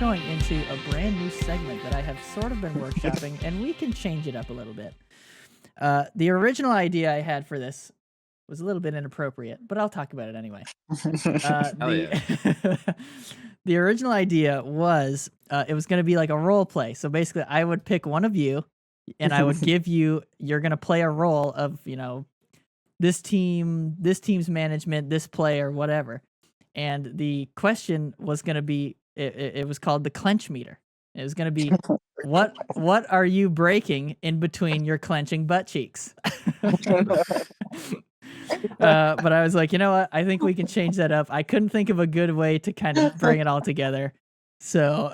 going into a brand new segment that I have sort of been workshopping, and we can change it up a little bit. The original idea I had for this was a little bit inappropriate, but I'll talk about it anyway. The original idea was it was going to be like a role play. So basically, I would pick one of you, and I would give you. You're going to play a role of this team's management, this player, whatever. And the question was going to be. It was called the clench meter. It was going to be what are you breaking in between your clenching butt cheeks? But I was like, you know what? I think we can change that up. I couldn't think of a good way to kind of bring it all together. So,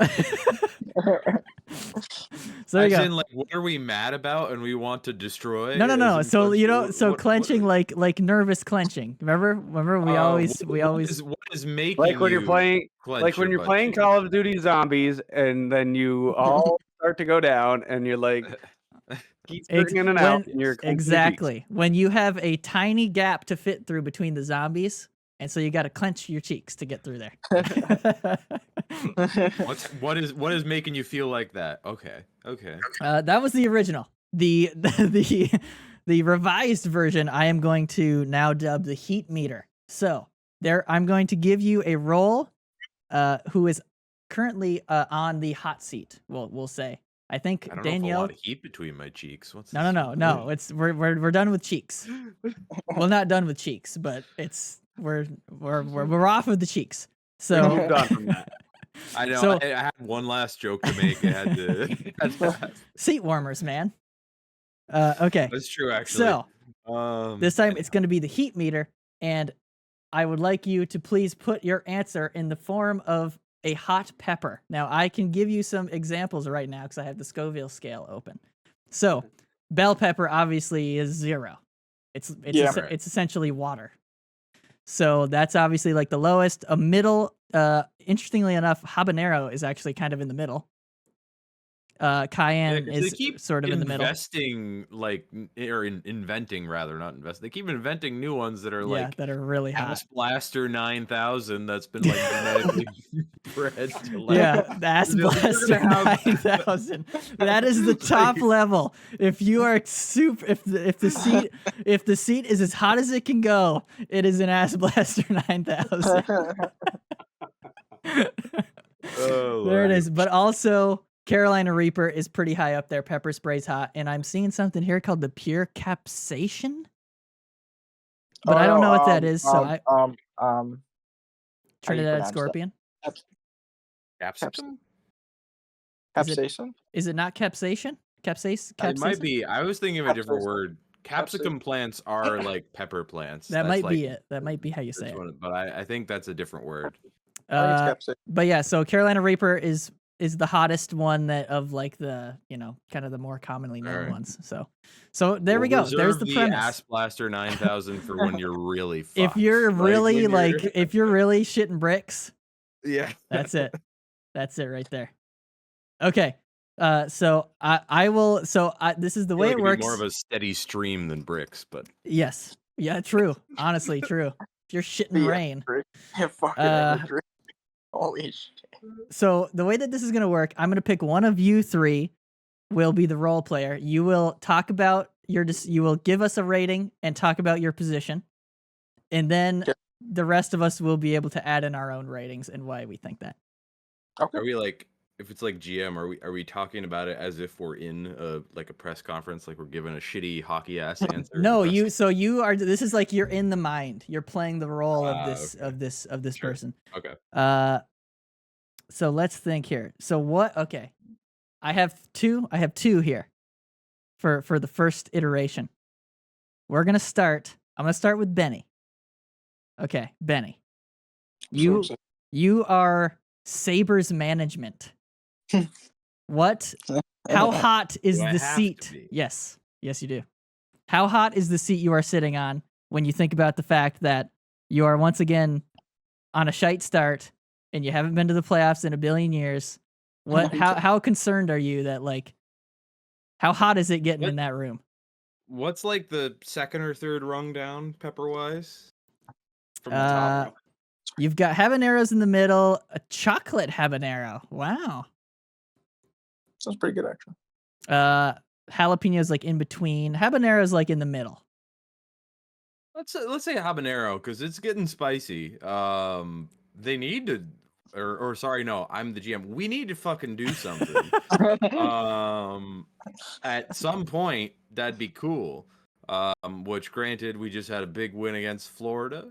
there you go. What are we mad about and we want to destroy? No. So clenching, like nervous clenching. Remember, we always. What is making like when you're playing Call of Duty Zombies, and then you all start to go down, and you're like. Keep in and out. Exactly. When you have a tiny gap to fit through between the zombies, and so you got to clench your cheeks to get through there. What is making you feel like that? Okay. That was the original. The revised version I am going to now dub the heat meter. So I'm going to give you a role who is currently on the hot seat. We'll say. I think Danielle. Know if a lot of heat between my cheeks. What's No. It's we're done with cheeks. Well, not done with cheeks, but we're off of the cheeks. So moved on from that. I know. So, I had one last joke to make. I had to. Seat warmers, man. Okay. That's true, actually. So this time it's going to be the heat meter, and I would like you to please put your answer in the form of a hot pepper. Now, I can give you some examples right now because I have the Scoville scale open. So, bell pepper obviously is 0. It's essentially water. So that's obviously like the lowest. A middle. Interestingly enough, habanero is actually kind of in the middle. Cayenne is sort of in the middle. Inventing rather, not invest. They keep inventing new ones that are that are really hot. Ass Blaster 9000 that's been genetically bred to the Ass Blaster 9000. That is the top level. If you are if the seat is as hot as it can go, it is an Ass Blaster 9000. There it is. But also Carolina Reaper is pretty high up there. Pepper spray's hot, and I'm seeing something here called the pure capsaicin. But I don't know what that is. So Trinidad Scorpion. Capsicum? Capsaicin? Is it not capsaicin? Capsaicin? It might be. I was thinking of a different word. Capsicum plants are like pepper plants. That might be it. That might be how you say it. But I think that's a different word. But yeah, so Carolina Reaper is the hottest one that of like the kind of the more commonly known ones. So there we go. There's the premise. Ass Blaster 9000 for when you're really fucked. If you're really if you're really shitting bricks. Yeah. That's it. That's it right there. Okay. So I will. So this is the way it works. More of a steady stream than bricks, but yes. Yeah. True. Honestly, true. If you're shitting rain. Holy shit. So the way that this is going to work, I'm going to pick one of you three will be the role player. You will talk about you will give us a rating and talk about your position. And then the rest of us will be able to add in our own ratings and why we think that. Okay. Are we if it's like GM, are we talking about it as if we're in a press conference, like we're giving a shitty hockey ass answer? No, this is like you're in the mind. You're playing the role of this person. Okay. So let's think here. So okay. I have two here for the first iteration. I'm gonna start with Benny. Okay, Benny. You are Sabres management. How hot is the seat? Yes, you do. How hot is the seat you are sitting on when you think about the fact that you are once again on a shite start and you haven't been to the playoffs in a billion years? How concerned are you that how hot is it getting in that room? What's the second or third rung down pepper wise? From the top. You've got habaneros in the middle, a chocolate habanero. Wow. Sounds pretty good, actually. Jalapenos like in between. Habaneros like in the middle. Let's say habanero because it's getting spicy. They need to, or sorry, no, I'm the GM. We need to fucking do something. At some point, that'd be cool. Which granted, we just had a big win against Florida,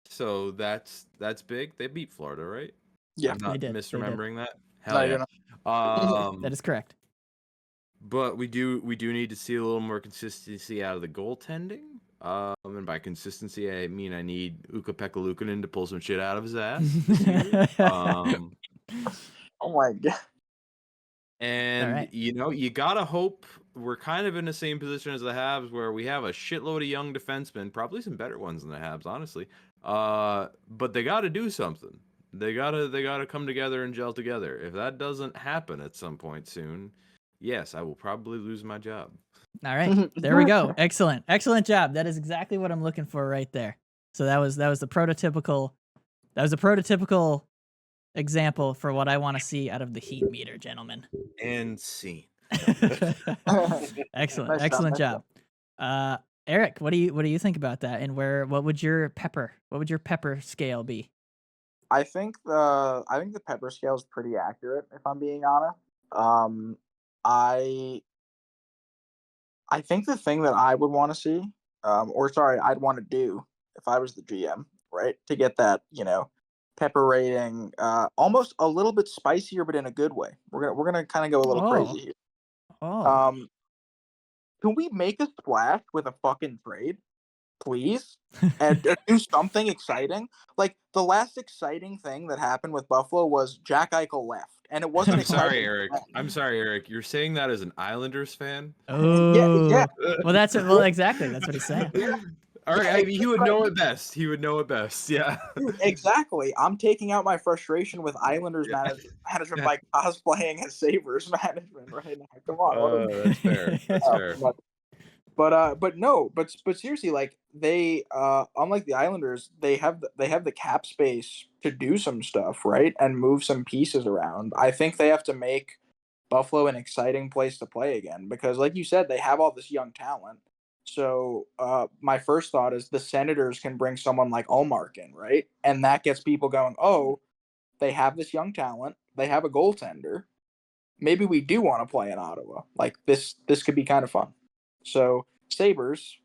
so that's big. They beat Florida, right? Yeah, I'm not they did. misremembering that. No, Hell you're yeah. not. That is correct. But we do need to see a little more consistency out of the goaltending. And by consistency, I mean I need Ukko-Pekka Luukkonen to pull some shit out of his ass this year. Oh my god. And right. you gotta hope we're kind of in the same position as the Habs, where we have a shitload of young defensemen, probably some better ones than the Habs, honestly. But they gotta do something. They gotta come together and gel together. If that doesn't happen at some point soon, yes, I will probably lose my job. All right, there we go. Excellent job. That is exactly what I'm looking for right there. So that was the prototypical. That was a prototypical example for what I want to see out of the heat meter, gentlemen. And scene. Excellent, Nice excellent job. job. Eric, what do you think about that? And what would your pepper scale be? I think the pepper scale is pretty accurate, if I'm being honest. I think the thing that I would want to see, I'd want to do if I was the GM, right, to get that, pepper rating, almost a little bit spicier, but in a good way. We're gonna kind of go a little crazy here. Oh. Can we make a splash with a fucking trade, please, and do something exciting? Like the last exciting thing that happened with Buffalo was Jack Eichel left, and it wasn't. I'm sorry, Eric. You're saying that as an Islanders fan? Oh. Yeah. Well, exactly. That's what he's saying. All right, I mean, he would know it best. Yeah. Dude, exactly. I'm taking out my frustration with Islanders management by cosplaying as Sabres management right now. Come on. That's fair. That's fair. But seriously, like they, unlike the Islanders, they have the cap space to do some stuff, right, and move some pieces around. I think they have to make Buffalo an exciting place to play again because, like you said, they have all this young talent. So my first thought is the Senators can bring someone like Ullmark in, right, and that gets people going. Oh, they have this young talent. They have a goaltender. Maybe we do want to play in Ottawa. Like this could be kind of fun. So Sabres,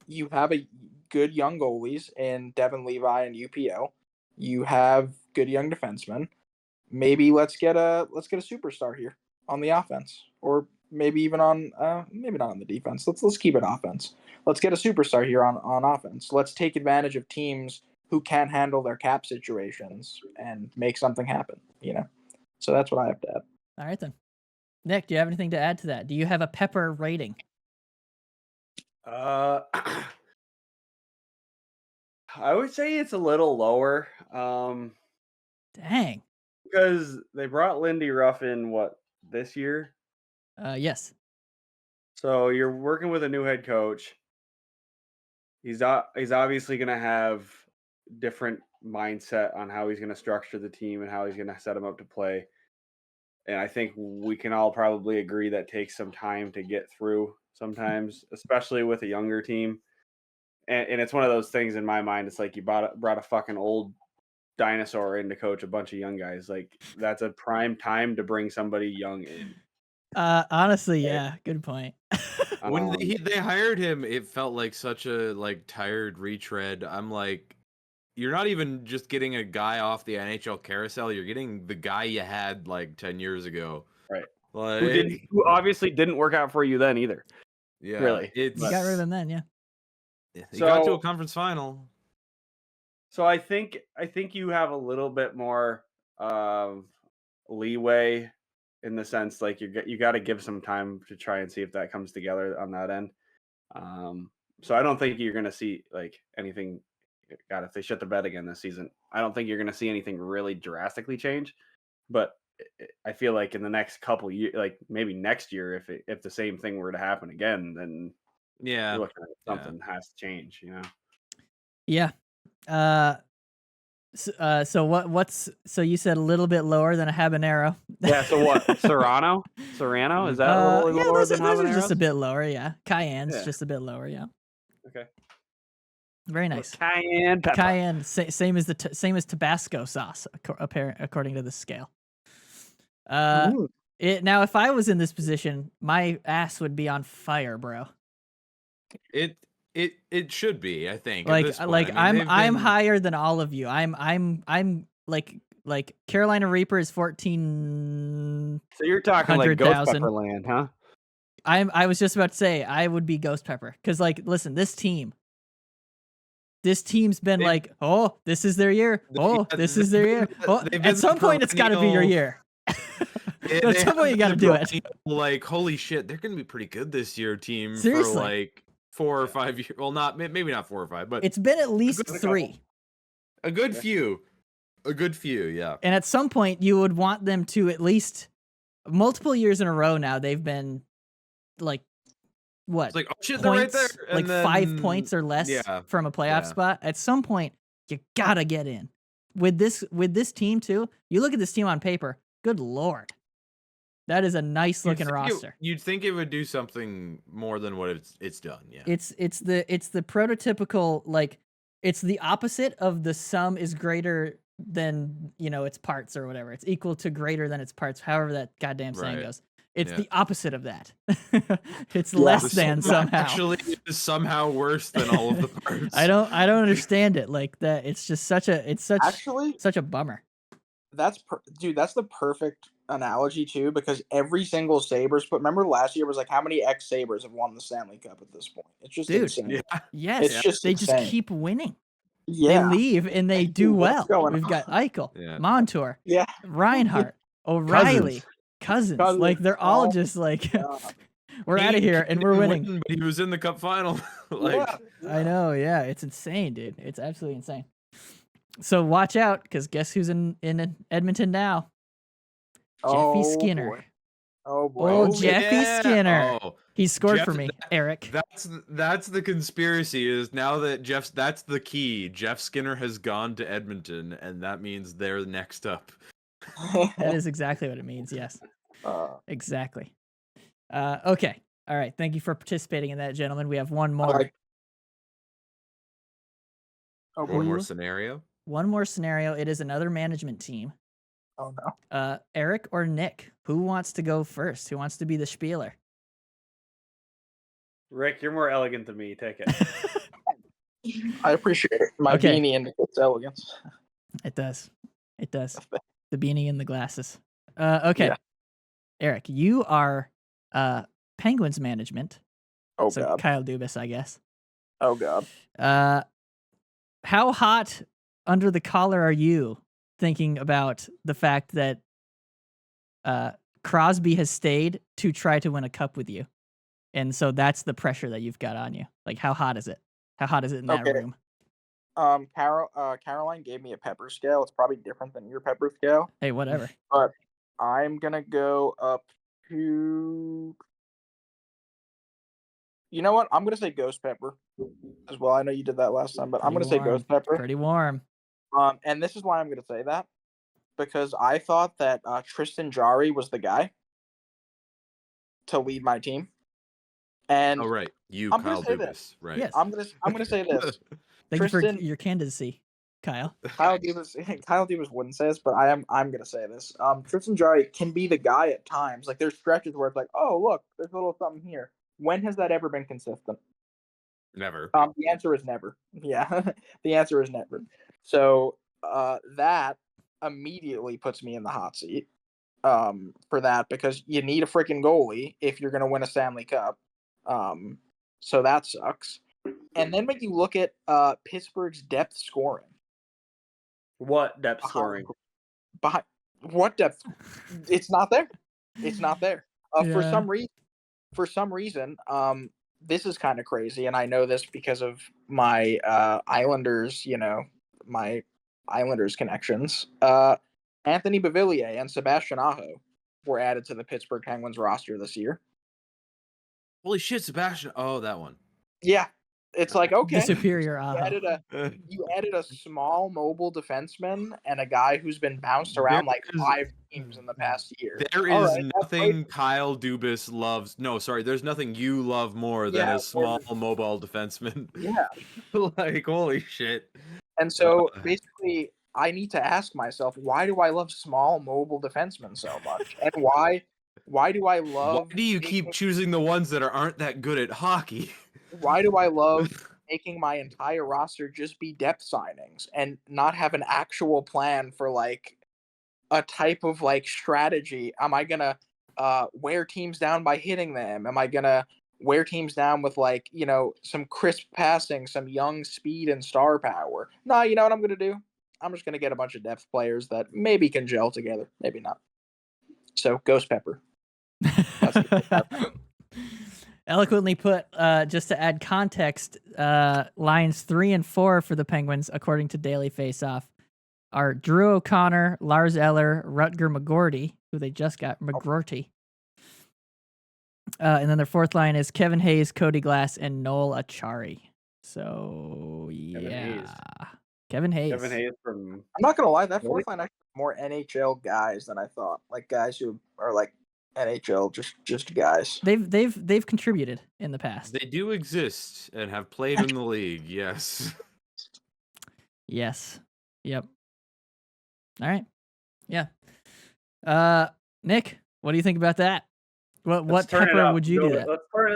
you have a good young goalies in Devin Levi and UPO. You have good young defensemen. Maybe let's get a superstar here on the offense, or maybe even on maybe not on the defense. Let's keep it offense. Let's get a superstar here on offense. Let's take advantage of teams who can't handle their cap situations and make something happen. So that's what I have to add. All right then, Nick, do you have anything to add to that? Do you have a pepper rating? I would say it's a little lower. Dang. Because they brought Lindy Ruff in this year? Yes. So you're working with a new head coach. He's obviously going to have different mindset on how he's going to structure the team and how he's going to set them up to play. And I think we can all probably agree that takes some time to get through sometimes, especially with a younger team. And it's one of those things in my mind. It's like you brought a fucking old dinosaur in to coach a bunch of young guys. Like that's a prime time to bring somebody young in. Honestly, yeah, good point. When they hired him, it felt like such a tired retread. I'm like, you're not even just getting a guy off the NHL carousel. You're getting the guy you had 10 years ago. Right. Like, who obviously didn't work out for you then either. Yeah. Really. You got rid of him then, yeah. He got to a conference final. So I think you have a little bit more leeway in the sense you got to give some time to try and see if that comes together on that end. So I don't think you're going to see anything. God, if they shut the bed again this season, I don't think you're going to see anything really drastically change. But I feel like in the next couple years, maybe next year, if the same thing were to happen again, then you're looking at something has to change. Yeah. So you said a little bit lower than a habanero. Yeah. So what? Serrano? Is that a little yeah, lower those than are just a habaneros? bit lower. Yeah, cayenne's Yeah. just a bit lower. Yeah, Okay. very nice. Cayenne pepper. Cayenne, same as same as Tabasco sauce, according to the scale. Now, if I was in this position, my ass would be on fire, bro. It should be, I think. At Like this point. I'm They've been- higher than all of you. I'm like Carolina Reaper is 14. So you're talking like ghost 100,000. pepper land, huh? I was just about to say I would be Ghost Pepper because like listen, this team's been They've- like, oh, this is their year. Oh, Yeah, this is their year. Oh, they've been at some the point it's got to be your perennial- year. They At some have point you got to the do it. perennial, Like, holy shit, they're gonna be pretty good this year, team. Seriously. For like 4 or 5 years. Well, maybe not 4 or 5, but It's been at least good 3. a good few. A good few, yeah. And at some point, you would want them to at least multiple years in a row now. They've been like what? It's like, oh shit, they're right there. Points, And like then, 5 points or less yeah, from a playoff yeah. spot. At some point, you gotta get in. With this team too, you look at this team on paper. Good lord, that is a nice looking roster. You'd think it would do something more than what it's done. Yeah. It's the prototypical, like it's the opposite of the sum is greater than its parts or whatever. It's equal to greater than its parts. However that goddamn saying Right. goes. It's Yeah. the opposite of that. It's less than somehow. Actually, is somehow worse than all of the parts. I don't understand it like that. It's just such a bummer. That's the perfect analogy too, because every single Sabres. But remember last year was like how many ex Sabres have won the Stanley Cup at this point? It's just Dude, insane. Yeah. Yes, It's just they just insane. keep winning. Yeah, They leave and they do What's well. going We've got Eichel, Yeah. Montour, yeah. Reinhart, O'Reilly, Cousins. Cousins. Like they're all Oh, just like God. we're out of He here and didn't we're winning. win, but he was in the cup final. Like, Yeah. I know, yeah, it's insane, dude. It's absolutely insane. So watch out, because guess who's in Edmonton now? Jeffy Skinner. Boy. Oh boy. Oh, oh, Jeffy yeah. Skinner. Oh, He scored Jeff- for me, Eric. that's the conspiracy. Is now that that's the key. Jeff Skinner has gone to Edmonton, and that means they're next up. That is exactly what it means. Yes, Uh, exactly. Okay. All right. Thank you for participating in that, gentlemen. We have one more. Alright. oh One boy. more Who? scenario. One more scenario. It is another management team. Oh no. Eric or Nick? Who wants to go first? Who wants to be the spieler? Rick, you're more elegant than me. Take it. I appreciate it. My Okay. beanie indicates elegance. It does. It does. The beanie and the glasses. Okay. Yeah. Eric, you are Penguins management. Oh So god. Kyle Dubas, I guess. Oh god. How hot under the collar are you thinking about the fact that Crosby has stayed to try to win a cup with you? And so that's the pressure that you've got on you. Like, how hot is it? How hot is it in that Okay. room? Caroline gave me a pepper scale. It's probably different than your pepper scale. Hey, whatever. I'm gonna go up to. You know what? I'm gonna say ghost pepper as well. I know you did that last time, but I'm gonna Pretty say ghost pepper. Pretty warm. And this is why I'm gonna say that, because I thought that Tristan Jarry was the guy to lead my team, and Oh right, I'm gonna Kyle say Dubas, this. right? Yes. I'm gonna say this. Thank you for Tristan- your candidacy, Kyle. Kyle Dubas wouldn't say this, but I'm gonna say this. Tristan Jarry can be the guy at times. Like there's stretches where it's like, oh look, there's a little something here. When has that ever been consistent? Never. The answer is never. Yeah, the answer is never. So that immediately puts me in the hot seat for that, because you need a freaking goalie if you're gonna win a Stanley Cup. So that sucks. And then when you look at Pittsburgh's depth scoring. What depth scoring? Behind what depth? It's not there. It's not there. For Yeah. some reason, this is kind of crazy, and I know this because of my Islanders, my Islanders connections. Anthony Beauvillier and Sebastian Aho were added to the Pittsburgh Penguins roster this year. Holy shit, Sebastian! Oh, that one. Yeah, It's like, okay, The superior you Aho. added a small mobile defenseman and a guy who's been bounced around like There's- 5 teams in the past year. There All is right, that's nothing great. Kyle Dubas loves. No, sorry, there's nothing you love more than Yeah, a small mobile defenseman. Yeah. Like, holy shit. And so basically, I need to ask myself, why do I love small mobile defensemen so much? And why do I love Why do you keep choosing the ones that aren't that good at hockey? why do I love making my entire roster just be depth signings and not have an actual plan for like a type of like strategy? Am I gonna wear teams down by hitting them? Am I gonna wear teams down with like, you know, some crisp passing, some young speed and star power? No, you know what I'm gonna do? I'm just gonna get a bunch of depth players that maybe can gel together, maybe not. So Ghost Pepper. Eloquently put. Just to add context, lines 3 and 4 for the Penguins, according to Daily Faceoff, are Drew O'Connor, Lars Eller, Rutger McGorty, who they just got, McGrorty. And then their fourth line is Kevin Hayes, Cody Glass, and Noel Achari. So yeah, Kevin Hayes. Kevin Hayes from. I'm not gonna lie, that fourth line actually has more NHL guys than I thought. Like guys who are like NHL, just guys. They've contributed in the past. They do exist and have played in the league. Yes. Yes. Yep. All right. Yeah. Nick, what do you think about that? What pepper would you do that?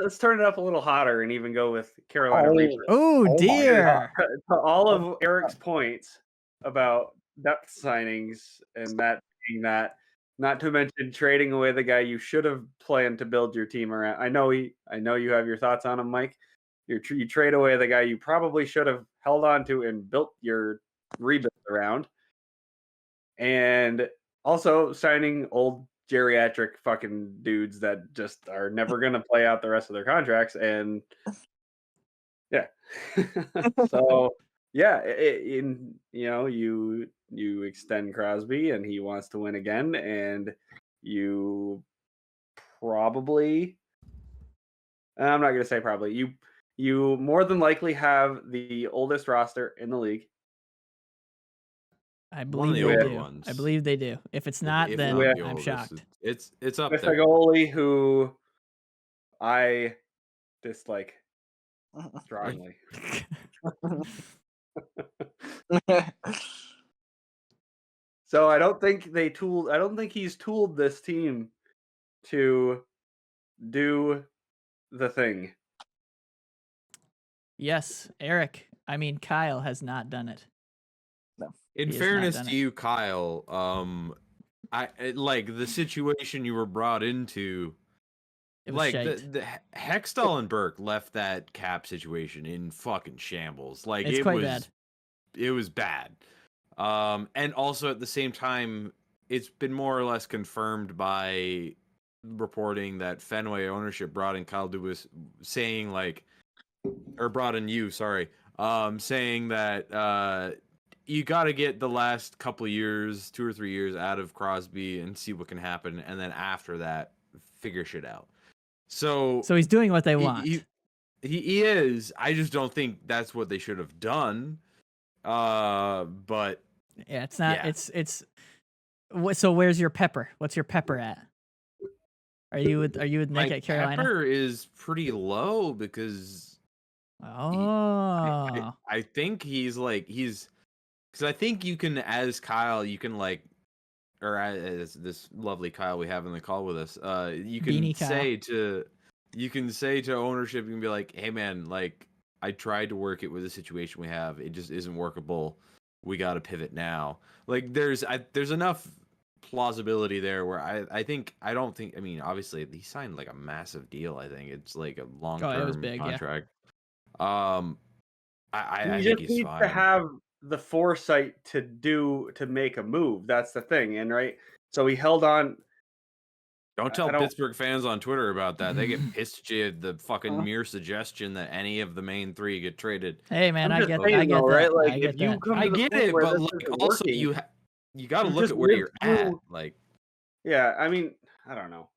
Let's turn it up a little hotter and even go with Carolina Reaper. Oh dear. To all of Eric's points about depth signings and that being that, not to mention trading away the guy you should have planned to build your team around. I know you have your thoughts on him, Mike. You trade away the guy you probably should have held on to and built your rebuild around. And also signing old geriatric fucking dudes that just are never going to play out the rest of their contracts. And yeah. So yeah, you extend Crosby and he wants to win again, and you probably, I'm not going to say probably, you more than likely have the oldest roster in the league. I One of believe the they older do. ones. I believe they do. If it's not, If then not the I'm oldest, shocked. It's up With a there. goalie who I dislike strongly. So I don't think he's tooled this team to do the thing. Yes, Eric. I mean, Kyle has not done it. In He has not fairness done to it. you, Kyle, like the situation you were brought into, It was like shite. the Hextall and Burke left that cap situation in fucking shambles. Like It's quite bad. It was bad. And also at the same time, it's been more or less confirmed by reporting that Fenway ownership brought in Kyle Dubas saying saying that you got to get the last couple of years, 2 or 3 years out of Crosby and see what can happen, and then after that, figure shit out. So he's doing what they want. He is. I just don't think that's what they should have done. But yeah, it's not. Yeah. It's. So where's your pepper? What's your pepper at? Are you with Nick my at Carolina? pepper is pretty low because Oh. I think he's because I think you can, as Kyle, you can or as this lovely Kyle we have in the call with us, you can Beanie Kyle. say to ownership, you can be like, hey man, like I tried to work it with the situation we have, it just isn't workable. We got to pivot now. Like there's enough plausibility there where I mean obviously he signed like a massive deal. I think it's like a long-term big, yeah. contract. I He think just he's needs fine. to have the foresight to make a move. That's the thing, and right. So he held on. Don't tell Pittsburgh fans on Twitter about that. They get pissed at you at the fucking mere suggestion that any of the main three get traded. Hey man, I I'm get just saying, that. right? Like I get if you that. come to I the get point it, where but this like isn't also working, you got to you've look just at where lived you're at. through- Like yeah, I mean, I don't know.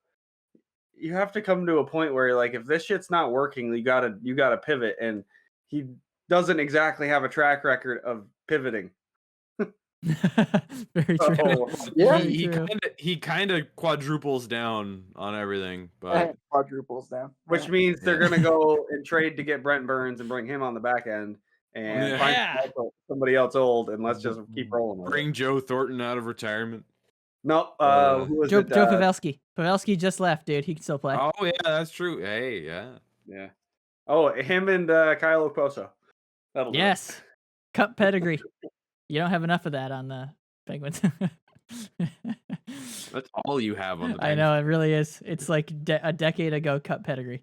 You have to come to a point where like if this shit's not working, you gotta pivot. And he doesn't exactly have a track record of pivoting. Very true. So, Yeah. Very he true. he kind of quadruples down on everything, but Quadruples down. which means they're going to go and trade to get Brent Burns and bring him on the back end and find Yeah. somebody else old, and let's just keep rolling with it. bring Joe Thornton out of retirement. No, who was Joe it? Pavelski. Pavelski just left, dude. He can still play. Oh yeah, that's true. Hey, yeah. Yeah. Oh, him and Kyle Okposo. That'll do it. Yes. Cup pedigree. You don't have enough of that on the Penguins. That's all you have on the. I know, it really is. It's like a decade ago cup pedigree.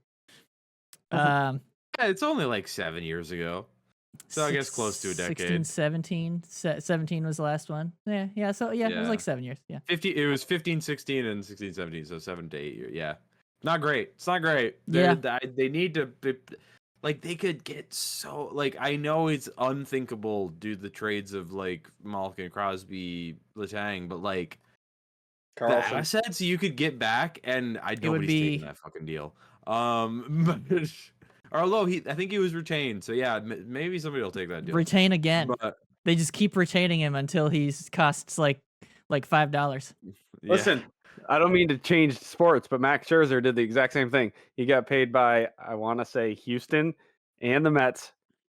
Yeah, it's only like 7 years ago. So I guess close to a 16, decade. 17. 17 was the last one. Yeah. So yeah, it was like 7 years. Yeah. 50. It was 15, 16, and 16, 17. So 7 to 8 years. Yeah, not great. It's not great. Yeah. They need to be, like they could get so like I know it's unthinkable due to the trades of like Malkin, Crosby, Letang, but like the Carlson. assets you could get back, and would nobody's be- taking that fucking deal. But, although I think he was retained, so yeah, maybe somebody will take that deal. Retain again. But They just keep retaining him until he costs like $5. yeah. Listen, I don't mean to change sports, but Max Scherzer did the exact same thing. He got paid by, I want to say, Houston and the Mets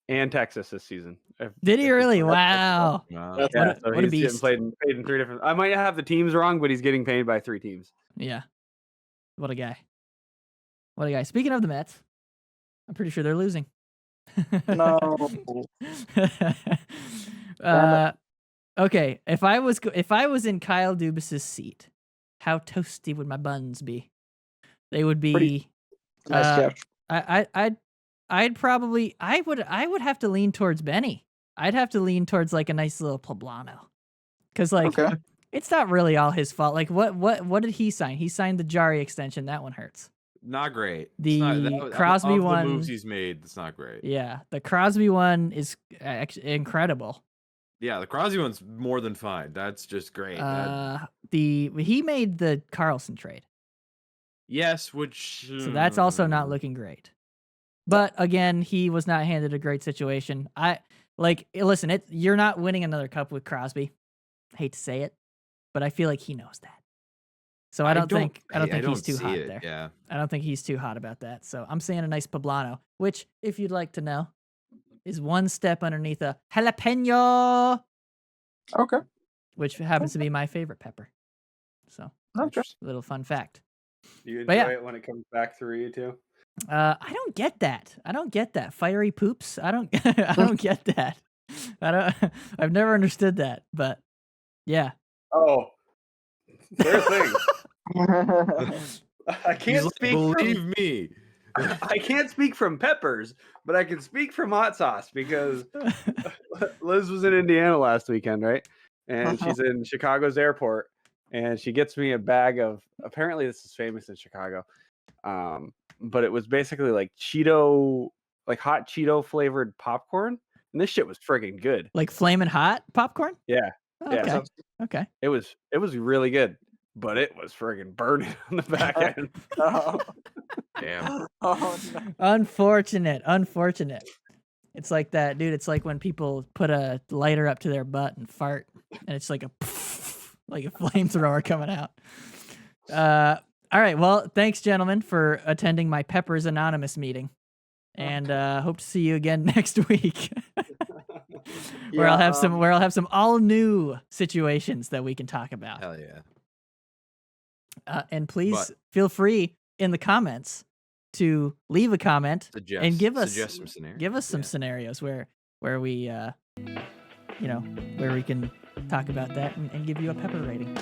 and Texas this season. Did he really? That's- Wow. Wow. That's- Yeah, What a- so what a he's getting beast. paid in 3 different. I might have the teams wrong, but he's getting paid by 3 teams. Yeah. What a guy. What a guy. Speaking of the Mets, I'm pretty sure they're losing. No. Okay. If I was in Kyle Dubas's seat, how toasty would my buns be? They would be. Pretty- Nice catch. I'd probably I would have to lean towards Benny. I'd have to lean towards like a nice little poblano, because like Okay. it's not really all his fault. Like what did he sign? He signed the Jari extension. That one hurts. Not great. The that, Crosby of one- the moves he's made, it's not great. Yeah, the Crosby one is incredible. Yeah, the Crosby one's more than fine. That's just great. He made the Carlson trade, Yes, which so that's also not looking great. But again, he was not handed a great situation. Listen, you're not winning another cup with Crosby. Hate to say it, but I feel like he knows that. So I don't think he's too see hot it, there. Yeah. I don't think he's too hot about that. So I'm saying a nice poblano, which, if you'd like to know, is one step underneath a jalapeno, Okay. which happens to be my favorite pepper. So Okay. little fun fact. Do you But enjoy yeah. it when it comes back through you too? I don't get that. Fiery poops. I don't I don't get that. I've never understood that, but yeah. Oh, there's things. I He's can't like, speak. believe me. I can't speak from peppers, but I can speak from hot sauce because Liz was in Indiana last weekend, right? And she's in Chicago's airport, and she gets me a bag of. Apparently, this is famous in Chicago, but it was basically like hot Cheeto flavored popcorn, and this shit was friggin' good. Like flaming hot popcorn? Yeah, Oh, yeah. okay. Okay. it was really good, but it was friggin' burning on the back end. Oh, Damn. no. Unfortunate. It's like that, dude. It's like when people put a lighter up to their butt and fart, and it's like like a flamethrower coming out. All right. Well, thanks, gentlemen, for attending my Peppers Anonymous meeting, and hope to see you again next week, where I'll have some all new situations that we can talk about. Hell yeah. And please feel free in the comments to leave a comment and Suggest some scenarios. give us some Yeah. scenarios where we where we can talk about that and give you a pepper rating.